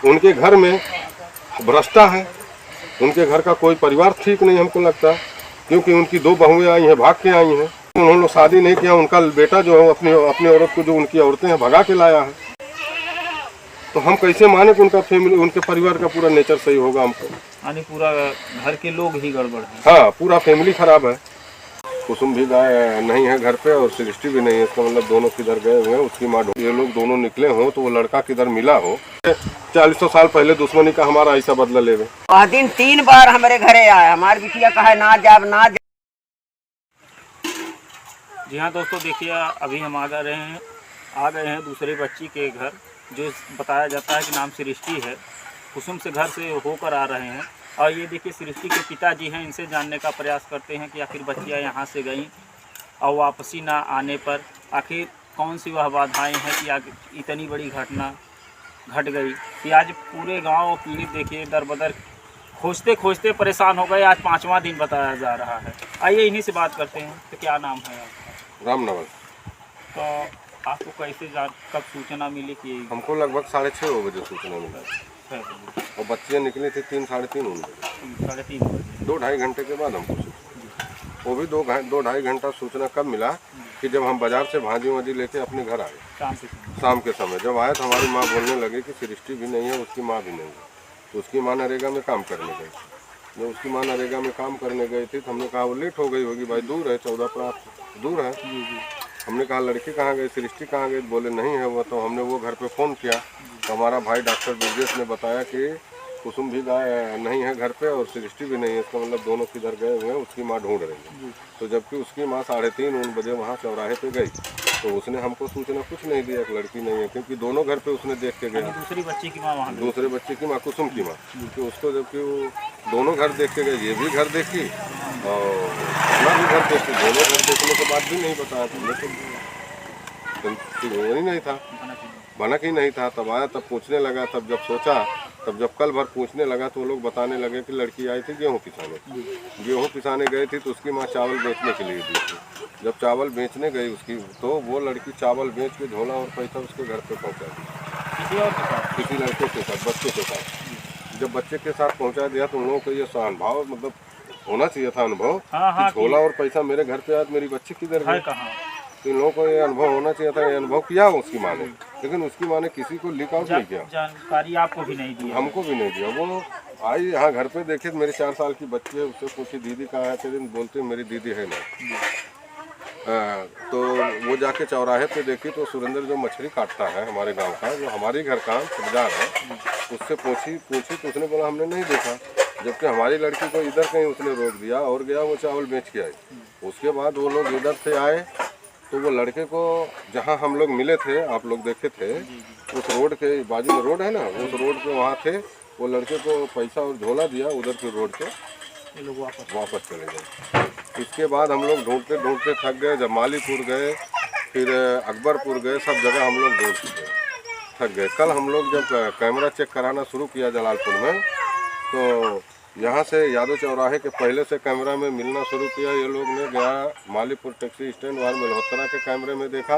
उनके घर में भ्रष्टा है, उनके घर का कोई परिवार ठीक नहीं हमको लगता, क्योंकि उनकी 2 बहुएं आई हैं, भाग के आई हैं। उन्होंने शादी नहीं किया, उनका बेटा जो है अपनी औरत को, जो उनकी औरतें हैं, भगा के लाया है। तो हम कैसे माने कि उनका फैमिली, उनके परिवार का पूरा नेचर सही होगा हमको? यानी पूरा घर के लोग ही गड़बड़ है। हाँ, पूरा फैमिली खराब है। कुसुम भी गाय नहीं है घर पे और सृष्टि भी नहीं है, इसका मतलब दोनों किधर गए हुए हैं। उसकी माँ, ये लोग दोनों निकले हो तो वो लड़का किधर मिला हो। 40 साल पहले दुश्मनी का हमारा ऐसा बदला ले गए। वह दिन 3 बार हमारे घरे आया, हमारे बिटिया कहा ना जाब ना जा। जी हाँ दोस्तों, देखिए अभी हम आ गए हैं दूसरे बच्ची के घर, जो बताया जाता है कि नाम सृष्टि है। कुसुम से घर से होकर आ रहे हैं और ये देखिए सृष्टि के पिताजी हैं, इनसे जानने का प्रयास करते हैं कि आखिर बच्चियाँ यहाँ से गईं और वापसी ना आने पर आखिर कौन सी वह बाधाएं हैं कि आगे इतनी बड़ी घटना घट गई कि आज पूरे गांव पीड़ित देखिए दर बदर खोजते खोजते परेशान हो गए। आज 5वां दिन बताया जा रहा है। आइए इन्हीं से बात करते हैं। तो क्या नाम है आपका? रामनवल। तो आपको कैसे कब सूचना मिली कि? हमको लगभग 6:30 बजे सूचना मिला और बच्चियाँ निकली थी 3 साढ़े 3 बजे। 3:30 बजे 2-2.5 घंटे के बाद हमको सूचना, वो भी 2-2.5 घंटा सूचना कब मिला कि जब हम बाजार से भाजी वाजी लेके अपने घर आए शाम के समय। जब आए तो हमारी माँ बोलने लगी कि सृष्टि भी नहीं है, उसकी माँ भी नहीं है। तो उसकी माँ नरेगा में काम करने गई। जब उसकी माँ नरेगा में काम करने गई थी तो हमने कहा वो लेट हो गई होगी भाई, दूर है, 14 प्रांत दूर है। हमने कहा लड़की कहाँ गई, सृष्टि कहाँ गई? बोले नहीं है वो। तो हमने वो घर पे फ़ोन किया तो हमारा भाई डॉक्टर ब्रजेश ने बताया कि कुसुम भी गाय नहीं है घर पे और सृष्टि भी नहीं है, इसका मतलब दोनों किधर गए हुए हैं, उसकी माँ ढूंढ रही है। तो जबकि उसकी माँ 3:30 बजे वहाँ चौराहे पे गई तो उसने हमको सूचना कुछ नहीं दिया कि लड़की नहीं है, क्योंकि दोनों घर पे उसने देख के गया। दूसरी बच्ची की माँ वहाँ, दूसरे बच्चे की माँ कुसुम की माँ, कि उसको जबकि वो दोनों घर देख के गए, ये भी घर देखी और अपना भी घर देखी। दोनों घर देखने के बाद भी नहीं बताया तो वही नहीं था, भनक ही नहीं था। तब आया, तब पूछने लगा, तब जब सोचा, तब जब कल भर पूछने लगा तो वो लोग बताने लगे कि लड़की आई थी गेहूँ पिसाने गई थी तो उसकी माँ चावल बेचने के लिए दी थी। जब चावल बेचने गई उसकी, तो वो लड़की चावल बेच के झोला और पैसा उसके घर पे पहुँचा दी किसी लड़के के साथ, बच्चे के साथ। जब बच्चे के साथ पहुँचा दिया तो उन लोगों को ये अनुभव मतलब होना चाहिए था, अनुभव कि झोला और पैसा मेरे घर पे आज मेरी बच्ची किधर गई। तो इन लोगों को ये अनुभव होना चाहिए था। ये अनुभव किया उसकी माँ ने, लेकिन उसकी माँ ने किसी को लीक आउट नहीं किया। जानकारी आपको भी नहीं दी? हमको भी नहीं दिया। वो आई यहाँ घर पे देखे मेरी 4 साल की बच्ची है, उससे पूछी दीदी कहाँ है, दिन बोलते मेरी दीदी है ना। तो वो जाके चौराहे पे देखी तो सुरेंद्र जो मछली काटता है हमारे गांव का, जो हमारी घर का ठेकेदार है, उससे पूछी तो उसने बोला हमने नहीं देखा। जबकि हमारी लड़की को इधर कहीं उसने रोक दिया और गया वो चावल बेच के आई। उसके बाद वो लोग इधर से आए तो वो लड़के को जहाँ हम लोग मिले थे, आप लोग देखे थे, उस रोड के बाजू में रोड है ना, उस रोड पे वहाँ थे। वो लड़के को पैसा और झोला दिया, उधर के रोड पे ये लोग वापस चले गए। इसके बाद हम लोग ढूंढते ढूंढते थक गए। जब मालीपुर गए, फिर अकबरपुर गए, सब जगह हम लोग ढूंढ चुके, थक गए। कल हम लोग जब कैमरा चेक कराना शुरू किया जलालपुर में, तो यहाँ से यादव चौराहे के पहले से कैमरा में मिलना शुरू किया। ये लोग ने गया मालीपुर टैक्सी स्टैंड वहाँ मल्होत्रा के कैमरे में देखा,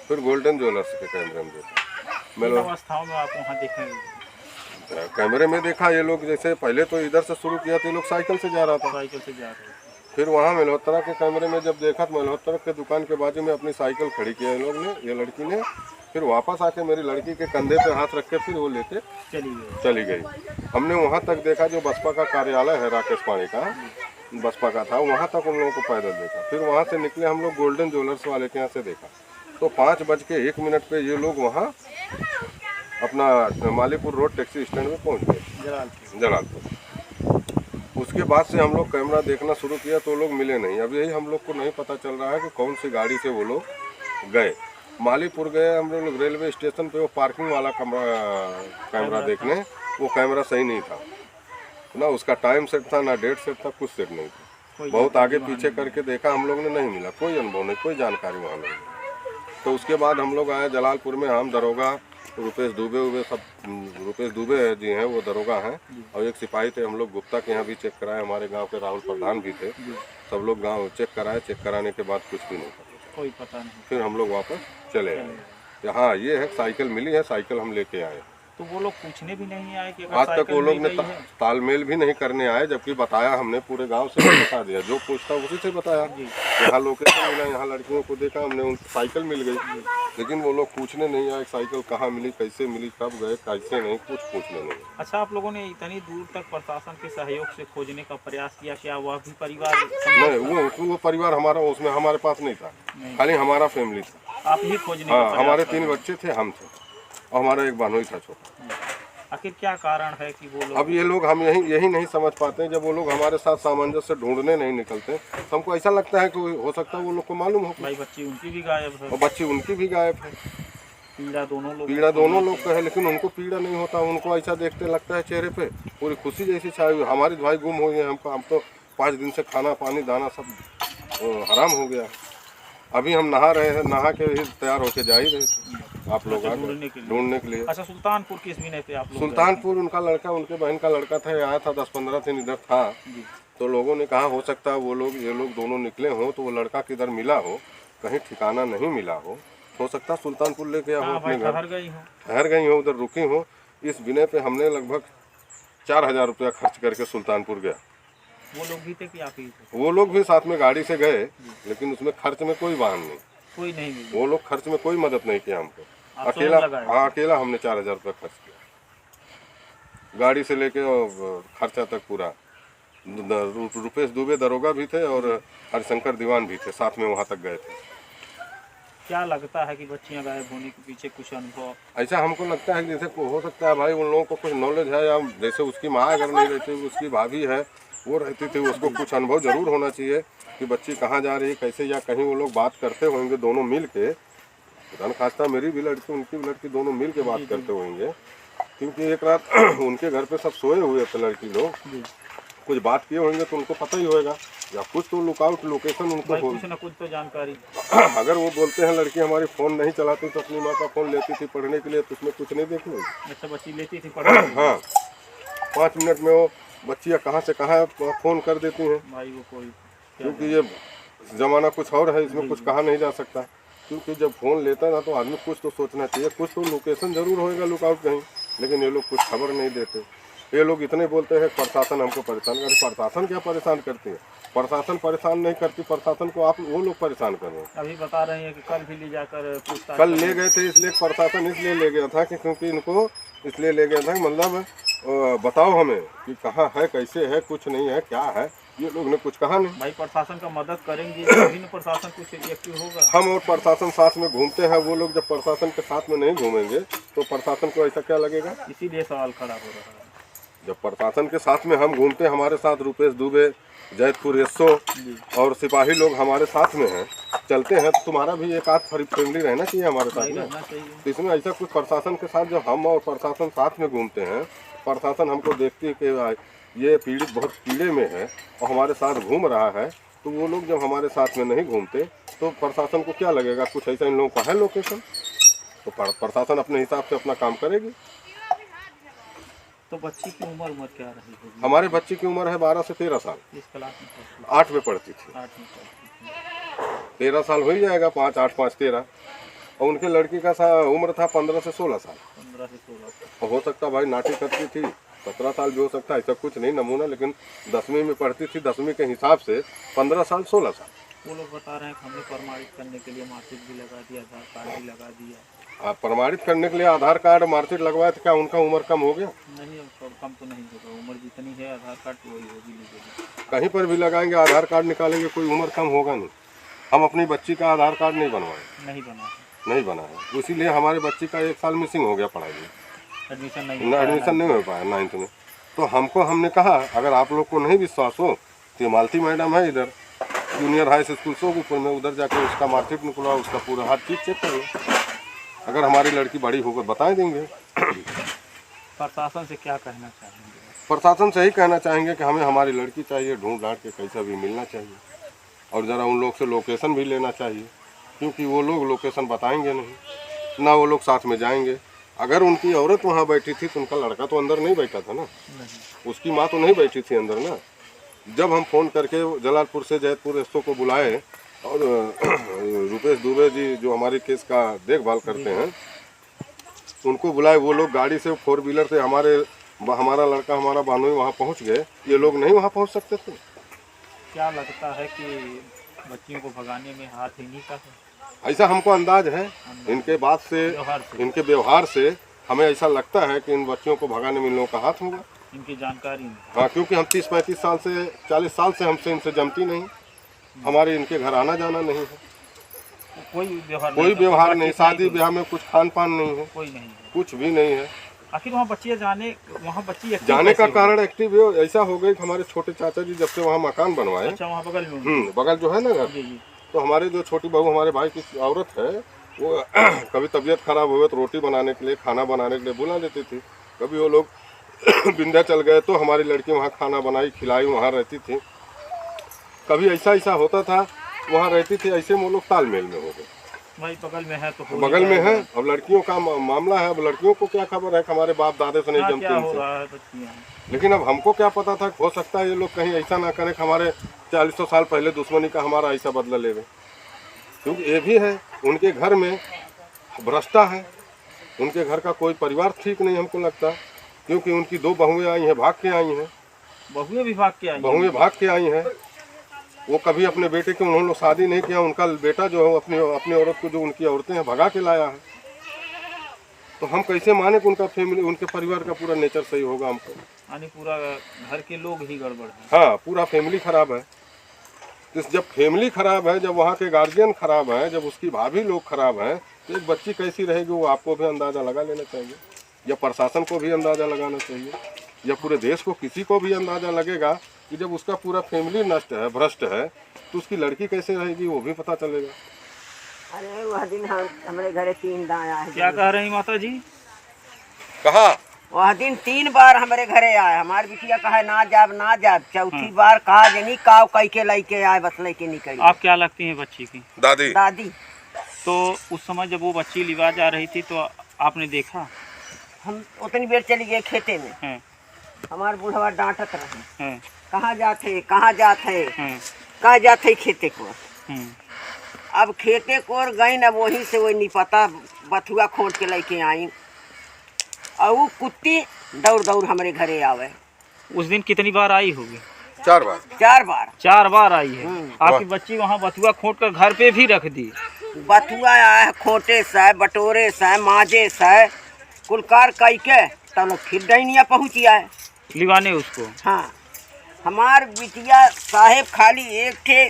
फिर गोल्डन ज्वेलर्स के कैमरे में देखा। अवस्थाओं में आप वहाँ देखेंगे कैमरे में देखा ये लोग, जैसे पहले तो इधर से शुरू किया तो ये लोग साइकिल से जा रहा था, फिर वहाँ मल्होत्रा के कैमरे में जब देखा तो मल्होत्रा के दुकान के बाजू में अपनी साइकिल खड़ी किया ये लोग ने, ये लड़की ने। फिर वापस आके मेरी लड़की के कंधे पे हाथ रख के फिर वो लेके चली गई। हमने वहाँ तक देखा, जो बसपा का कार्यालय है राकेश पाणी का, बसपा का था, वहाँ तक उन लोगों को पैदल देखा। फिर वहाँ से निकले हम लोग गोल्डन ज्वेलर्स वाले के यहाँ से देखा तो 5:01 पे ये लोग वहाँ अपना मालीपुर रोड टैक्सी स्टैंड में पहुँच गए जलालपुर। उसके बाद से हम लोग कैमरा देखना शुरू किया तो लोग मिले नहीं। अब यही हम लोग को नहीं पता चल रहा है कि कौन सी गाड़ी से वो लोग गए। मालीपुर गए हम लोग रेलवे स्टेशन पे, वो पार्किंग वाला कैमरा देखने, वो कैमरा सही नहीं था ना, उसका टाइम सेट था ना डेट सेट था, कुछ सेट नहीं था। बहुत आगे पीछे करके देखा हम लोग ने, नहीं मिला, कोई अनुभव नहीं, कोई जानकारी वहाँ नहीं। तो उसके बाद हम लोग आए जलालपुर में, हम दरोगा रुपेश दुबे जी हैं, वो दरोगा हैं, और एक सिपाही थे। हम लोग गुप्ता के यहाँ भी चेक कराए, हमारे गांव के राहुल प्रधान भी थे, सब लोग गांव चेक कराए। चेक कराने के बाद कुछ भी नहीं कोई पता नहीं। फिर हम लोग वापस चले आए। हाँ, ये है साइकिल मिली है, साइकिल हम लेके आए। तो वो लोग पूछने भी नहीं आए कि अगर आज तक साइकिल वो लोग मिल ने गई है? तालमेल भी नहीं करने आए, जबकि बताया हमने पूरे गांव से भी बता दिया, जो पूछता उसी से बताया। यहाँ लोकेशन मिला, यहाँ लड़कियों को देखा हमने, उन साइकिल मिल गई, लेकिन वो लोग पूछने नहीं आए साइकिल कहाँ मिली, कैसे मिली, कब गए, कैसे नहीं, कुछ पूछने नहीं। अच्छा, आप लोगों ने इतनी दूर तक प्रशासन के सहयोग से खोजने का प्रयास किया, क्या वह भी परिवार नहीं, वो परिवार हमारा उसमें हमारे पास नहीं था, खाली हमारा फैमिली था। आप ही खोजने का हाँ, प्रयास हमारे कर 3 रहे बच्चे थे, हम थे, और हमारा एक बहनोई था छोटा। हैं। आखिर क्या कारण है कि वो लोग अब ये लोग हम यही नहीं समझ पाते हैं, जब वो लोग हमारे साथ सामंजस्य ढूंढने नहीं निकलते तो हमको ऐसा लगता है कि हो सकता है वो लोग को मालूम हो, भाई बच्ची उनकी भी गायब है, और बच्ची उनकी भी गायब है। पीड़ा दोनों लोग का है, लेकिन उनको पीड़ा नहीं होता, उनको ऐसा देखते लगता है चेहरे पे पूरी खुशी जैसी छाई हुई। हमारी भाई गुम हो गए, हम तो 5 दिन से खाना पानी दाना सब हराम हो गया। अभी हम नहा रहे हैं, नहा के ही तैयार होके जा ही रहे थे, आप लोग ढूंढने के लिए। अच्छा, सुल्तानपुर किस विनय पे आप लोग सुल्तानपुर उनका लड़का, उनके बहन का लड़का था, आया था 10-15 दिन इधर था, तो लोगों ने कहा हो सकता है ये लोग दोनों निकले हों, तो वो लड़का किधर मिला हो, कहीं ठिकाना नहीं मिला हो सकता सुल्तानपुर ले गया हो, अपने घर ठहर गई हो, उधर रुकी हो। इस विनय पे हमने लगभग 4000 रुपया खर्च करके सुल्तानपुर गया। वो लोग भी थे कि आप ही थे? वो लोग भी साथ में गाड़ी से गए, लेकिन उसमें खर्च में कोई वाहन नहीं, कोई नहीं मिला। वो लोग खर्च में कोई मदद नहीं किया हमको, अकेला हमने 4000 रुपया खर्च किया, गाड़ी से लेके और खर्चा तक पूरा। रुपेश दुबे दरोगा भी थे और हरिशंकर दीवान भी थे, साथ में वहाँ तक गए थे। क्या लगता है कि बच्चियां गायब होने के पीछे कुछ अनुभव? ऐसा हमको लगता है कि जैसे हो सकता है भाई उन लोगों को कुछ नॉलेज है, या जैसे उसकी माँ अगर नहीं रहती, उसकी भाभी है वो रहती थी, उसको कुछ अनुभव जरूर होना चाहिए कि बच्ची कहाँ जा रही है, कैसे, या कहीं वो लोग बात करते होंगे दोनों मिल के, खुदा खास्ता मेरी भी लड़की उनकी भी लड़की दोनों मिल के बात करते होंगे, क्योंकि एक रात उनके घर पे सब सोए हुए थे लड़की लोग, कुछ बात किए होंगे तो उनको पता ही होगा, या कुछ तो लुकआउट लोकेशन उनको कुछ ना कुछ तो जानकारी। अगर वो बोलते हैं लड़की हमारी फ़ोन नहीं चलाती तो अपनी माँ का फ़ोन लेती थी पढ़ने के लिए, तो उसमें कुछ नहीं देखने। अच्छा, बच्ची लेती थी पढ़ने? हाँ, 5 मिनट में वो बच्चियाँ कहाँ से कहाँ फ़ोन कर देती हैं भाई, वो कोई, क्योंकि ये ज़माना कुछ और है, इसमें कुछ कहा नहीं जा सकता। क्योंकि जब फ़ोन लेता ना तो आदमी कुछ तो सोचना चाहिए, कुछ तो लोकेशन ज़रूर होएगा लुकआउट कहीं, लेकिन ये लोग कुछ खबर नहीं देते। ये लोग इतने बोलते हैं प्रशासन हमको परेशान करे, प्रशासन क्या परेशान करती है? प्रशासन परेशान नहीं करती, प्रशासन को आप वो लोग परेशान कर रहे हैं। अभी बता रहे हैं कि कल भी ले जाकर पूछताछ, कल ले गए थे, इसलिए प्रशासन इसलिए ले गया था कि क्योंकि इनको इसलिए ले गया था, मतलब बताओ हमें कि कहाँ है, कैसे है, कुछ नहीं है, क्या है, ये लोग ने कुछ कहा नहीं। भाई प्रशासन का मदद करेंगे तभी न प्रशासन कुछ एक्टिव होगा। हम और प्रशासन साथ में घूमते हैं, वो लोग जब प्रशासन के साथ में नहीं घूमेंगे तो प्रशासन को ऐसा क्या लगेगा? इसीलिए सवाल खड़ा हो रहा है। जब प्रशासन के साथ में हम घूमते हैं, हमारे साथ रुपेश दुबे, जैतपुर एसओ और सिपाही लोग हमारे साथ में हैं, चलते हैं, तो तुम्हारा भी एक आध फैमिली रहना चाहिए हमारे साथ में। तो इसमें ऐसा कुछ प्रशासन के साथ जब हम और प्रशासन साथ में घूमते हैं, प्रशासन हमको देखती है कि ये पीड़ित बहुत कीड़े में है और हमारे साथ घूम रहा है, तो वो लोग जब हमारे साथ में नहीं घूमते तो प्रशासन को क्या लगेगा कुछ ऐसा इन लोगों का है लोकेशन, तो प्रशासन अपने हिसाब से अपना काम करेगी। तो बच्ची की उम्र क्या रही होगी? हमारे बच्ची की उम्र है 12 से 13 साल। इस क्लास में 8 में पढ़ती थी। 13 साल हो ही जाएगा, 5, 8, 5, 13। और उनके लड़की का उम्र था 15 से 16 साल। 15 से 16 साल हो सकता भाई नाटी करती थी, 17 साल भी हो सकता है, ऐसा कुछ नहीं नमूना, लेकिन 10वीं में पढ़ती थी, 10वीं के हिसाब से 15 साल 16 साल। वो लोग बता रहे हैं कि हमने प्रमाणित करने के लिए मार्कशीट भी लगा दिया, आधार कार्ड भी लगा दिया। आप प्रमाणित करने के लिए आधार कार्ड मार्कशीट लगवाए थे, क्या उनका उम्र कम हो गया? नहीं, कम तो नहीं होगा, उम्र जितनी है आधार कार्ड तो वही होगी लीगली। कहीं पर भी लगाएंगे आधार कार्ड निकालेंगे, कोई उम्र कम होगा नहीं। हम अपनी बच्ची का आधार कार्ड नहीं बनवाए, नहीं बना है, इसीलिए हमारे बच्ची का 1 साल मिसिंग हो गया पढ़ाई में, एडमिशन नहीं हो पाया 9th में। तो हमने कहा अगर आप लोग को नहीं विश्वास हो तो मालती मैडम है इधर जूनियर हाई स्कूल सोगुपुर में, उधर जाके उसका मार्कशीट निकलवा, उसका पूरा हर चीज़ चेक कर लो, अगर हमारी लड़की बड़ी होकर बता देंगे। प्रशासन से क्या कहना चाहेंगे? प्रशासन से ही कहना चाहेंगे कि हमें हमारी लड़की चाहिए, ढूंढ ढांढ के कैसा भी मिलना चाहिए, और ज़रा उन लोग से लोकेशन भी लेना चाहिए, क्योंकि वो लोग लोकेशन बताएंगे नहीं, ना वो लोग साथ में जाएंगे। अगर उनकी औरत वहाँ बैठी थी तो उनका लड़का तो अंदर नहीं बैठा था ना, उसकी माँ तो नहीं बैठी थी अंदर ना। जब हम फ़ोन करके जलालपुर से जैतपुर एसओ को बुलाए और रुपेश दुबे जी जो हमारे केस का देखभाल करते हैं, उनको बुलाए, वो लोग गाड़ी से 4 व्हीलर से हमारा लड़का हमारा बानोई वहाँ पहुँच गए, ये लोग नहीं वहाँ पहुँच सकते थे। क्या लगता है कि बच्चियों को भगाने में हाथ इन्हीं का है? ऐसा हमको अंदाज है, इनके बात से, इनके व्यवहार से हमें ऐसा लगता है कि इन बच्चियों को भगाने में इन लोगों का हाथ होगा। इनकी जानकारी में। हाँ, क्योंकि हम 30-35 साल से 40 साल से हमसे इनसे जमती नहीं, हमारे इनके घर आना जाना नहीं है, कोई व्यवहार नहीं, शादी ब्याह में कुछ खान पान नहीं है, कोई नहीं है, कुछ भी नहीं है। आखिर वहाँ बच्ची जाने का कारण एक्टिव ऐसा हो गई कि हमारे छोटे चाचा जी जब से वहाँ मकान बनवाए, अच्छा वहाँ बगल में, बगल जो है ना घर, तो हमारे जो छोटी बहू हमारे भाई की औरत है, वो कभी तबीयत खराब हुए तो रोटी बनाने के लिए, खाना बनाने के लिए बुला देती थी। कभी वो लोग विंध्याचल गए तो हमारी लड़की वहाँ खाना बनाई खिलाई, वहाँ रहती थी। कभी ऐसा होता था, वहाँ रहती थी, ऐसे में वो लोग तालमेल में हो गए। भाई बगल में है तो बगल में है। अब लड़कियों का मामला है, अब लड़कियों को क्या खबर है कि हमारे बाप दादे से नहीं जमती इनसे, लेकिन अब हमको क्या पता था, हो सकता है ये लोग कहीं ऐसा ना करें कि हमारे 40 साल पहले दुश्मनी का हमारा ऐसा बदला ले रहे, क्योंकि ये भी है उनके घर में भ्रष्टा है, उनके घर का कोई परिवार ठीक नहीं हमको लगता, क्योंकि उनकी 2 बहुएं आई हैं, भाग के आई हैं, बहुएं भाग के आई हैं। वो कभी अपने बेटे की उन्होंने शादी नहीं किया, उनका बेटा जो है अपनी औरत को, जो उनकी औरतें हैं, भगा के लाया है। तो हम कैसे माने कि उनका फैमिली, उनके परिवार का पूरा नेचर सही होगा? हमको यानी पूरा घर के लोग ही गड़बड़ है। हाँ, पूरा फैमिली खराब है। तो जब फैमिली खराब है, जब वहाँ के गार्जियन खराब है, जब उसकी भाभी लोग खराब हैं, तो एक बच्ची कैसी रहेगी वो आपको भी अंदाज़ा लगा लेना चाहिए, या प्रशासन को भी अंदाज़ा लगाना चाहिए, या पूरे देश को, किसी को भी अंदाज़ा लगेगा कि जब उसका पूरा फैमिली नष्ट है, भ्रष्ट है, तो उसकी लड़की कैसे रहेगी वो भी पता चलेगा। अरे वह दिन हमारे घरे 3 दाया है। क्या कह रही माता जी? कहा वह दिन 3 बार हमारे घरे आए, हमारी बिटिया कहा ना जाब, चौथी बार कहा जनी काव कई के लेके आए, बस लेके निकली। आप क्या लगती हैं बच्ची की? दादी। तो उस समय जब वो बच्ची लिवा जा रही थी तो आपने देखा? हम उतनी देर चली गए खेते में, हमारे बुढ़वा डांटत रहे, कहाँ जाते खेते को। अब खेते को गई न, वहीं से वही निपता बथुआ खोद के लेके आई, और वो कुत्ती दौड़ हमारे घरे आवे। उस दिन कितनी बार आई होगी? 4 बार। 4 बार आई है। आपकी बच्ची वहाँ बथुआ खोद कर घर पे भी रख दी? बथुआ आया, खोटे से, बटोरे से, माजे से, कुलकार कई के तब फिर डैनिया पहुँची आए लिवाने उसको। हाँ, हमार बिटिया साहेब खाली एक थे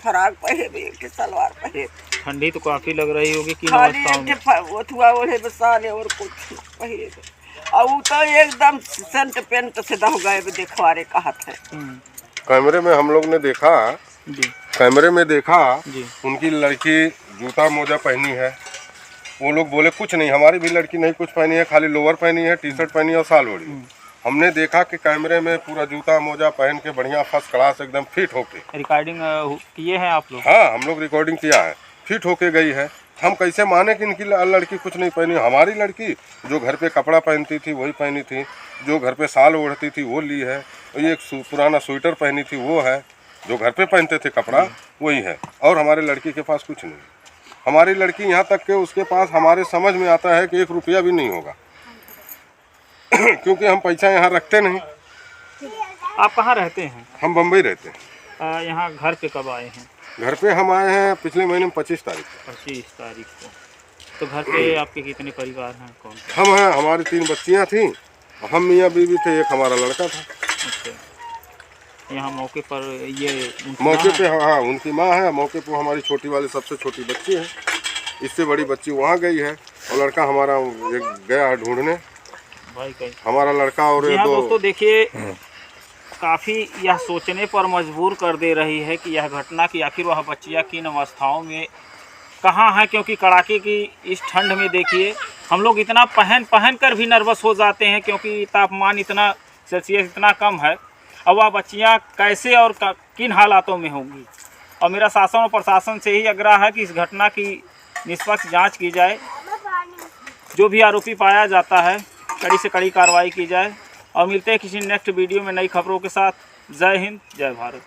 फराक पहने, एक थे सलवार पहने। ठंडी तो काफी लग रही होगी कि खाली एक थे ओथुआ ओढ़े बसाले और कुछ पहने, और तो एकदम सेंट पेंट से दह गए देखवारे कहत है। कैमरे में हम लोग ने देखा जी, कैमरे में देखा जी, उनकी लड़की जूता मोजा पहनी है। वो लोग बोले कुछ नहीं, हमारी भी लड़की नहीं कुछ पहनी है, खाली लोअर पहनी है, टी-शर्ट पहनी है और साल ओढ़ी। हमने देखा कि कैमरे में पूरा जूता मोजा पहन के बढ़िया फर्स्ट क्लास एकदम फिट होके रिकॉर्डिंग किए हैं आप लोग? हाँ, हम लोग रिकॉर्डिंग किया है, फिट होके गई है। हम कैसे माने कि इनकी लड़की कुछ नहीं पहनी? हमारी लड़की जो घर पे कपड़ा पहनती थी वही पहनी थी, जो घर पे साल ओढ़ती थी वो ली है, ये एक पुराना स्वेटर पहनी थी वो है, जो घर पे पहनते थे कपड़ा वही है, और हमारे लड़की के पास कुछ नहीं। हमारी लड़की यहाँ तक के उसके पास हमारे समझ में आता है कि 1 रुपया भी नहीं होगा क्योंकि हम पैसा यहाँ रखते नहीं। आप कहाँ रहते हैं? हम बम्बई रहते हैं। यहाँ घर पे कब आए हैं? घर पे हम आए हैं पिछले महीने में 25 तारीख को। 25 तारीख को। तो घर पे आपके कितने परिवार हैं? कौन? हम हैं, हमारी 3 बच्चियाँ थीं, हम मियाँ बीवी थे, एक हमारा लड़का था। अच्छा, यहाँ मौके पर ये मौके पे हाँ उनकी माँ है, मौके पर हमारी छोटी वाली सबसे छोटी बच्ची है, इससे बड़ी बच्ची वहाँ गई है, और लड़का हमारा गया है ढूंढने। भाई कहीं हमारा लड़का और जी हाँ दोस्तों, देखिए काफ़ी यह सोचने पर मजबूर कर दे रही है कि यह घटना कि आखिर वह बच्चियाँ किन अवस्थाओं में कहाँ है, क्योंकि कड़ाके की इस ठंड में देखिए हम लोग इतना पहन कर भी नर्वस हो जाते हैं, क्योंकि तापमान इतना सेल्सियस इतना कम है। अब वह बच्चियाँ कैसे और किन हालातों में होंगी। और मेरा शासन और प्रशासन से ही आग्रह है कि इस घटना की निष्पक्ष जाँच की जाए, जो भी आरोपी पाया जाता है कड़ी से कड़ी कार्रवाई की जाए। और मिलते हैं किसी नेक्स्ट वीडियो में नई खबरों के साथ। जय हिंद, जय भारत।